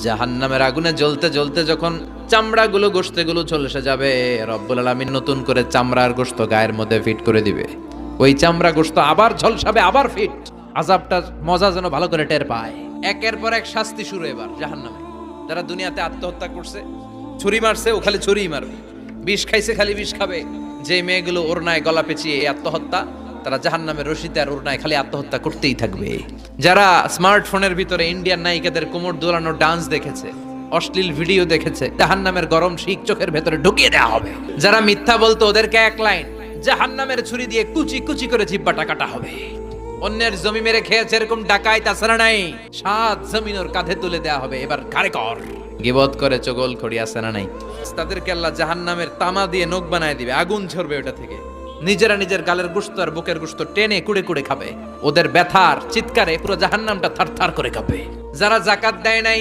জাহান্নামের আগুনে জ্বলতে জ্বলতে যখন চামড়াগুলো গোশতগুলো ঝলসে যাবে, রব্বুল আলামিন নতুন করে চামড়ার গোশত গায়ের মধ্যে ফিট করে দিবে। ওই চামড়া গোশত আবার ঝলসাবে, আবার ফিট। আযাবটার মজা যেন ভালো করে টের পায়। একের পর এক শাস্তি শুরু এবার জাহান্নামে। যারা দুনিয়াতে আত্মহত্যা করছে, ছুরি মারছে, ও খালি ছুরিই মারবে। বিষ খাইছে, খালি বিষ খাবে। যে মেয়েগুলো ওড়নায় গলা পেঁচিয়ে এই আত্মহত্যা, তারা জাহান্নামের রশিতে আর ওড়নায় খালি আত্মহত্যা করতেই থাকবে। যারা স্মার্টফোনের ভিতরে ইন্ডিয়ান নায়িকাদের কোমর দোলানো ডান্স দেখেছে, অশ্লীল ভিডিও দেখেছে, জাহান্নামের গরম শিক চোখের ভেতরে ঢুকিয়ে দেওয়া হবে। যারা মিথ্যা বলতো, ওদেরকে এক লাইন জাহান্নামের ছুরি দিয়ে কুচি কুচি করে জিহ্বাটা কাটা হবে। অন্যের জমি মেরে খেয়েছে এরকম ডাকাইত তাছাড়া নাই, 7 জমিন ওর কাঁধে তুলে দেওয়া হবে। এবার ঘাড়ে কর। গিবত করে চগল খড়ি আছে না নাই? তাদেরকে আল্লাহ জাহান্নামের তামা দিয়ে নখ বানায় দিবে, আগুন ঝরবে ওটা থেকে। নিজেরা নিজের গালের গোশত আর বুকের গোশত টেনে কুড়ে কুড়ে খাবে। ওদের ব্যথার চিৎকারে পুরো জাহান্নামটা থারথার করে কাঁপে। যারা যাকাত দেয় নাই,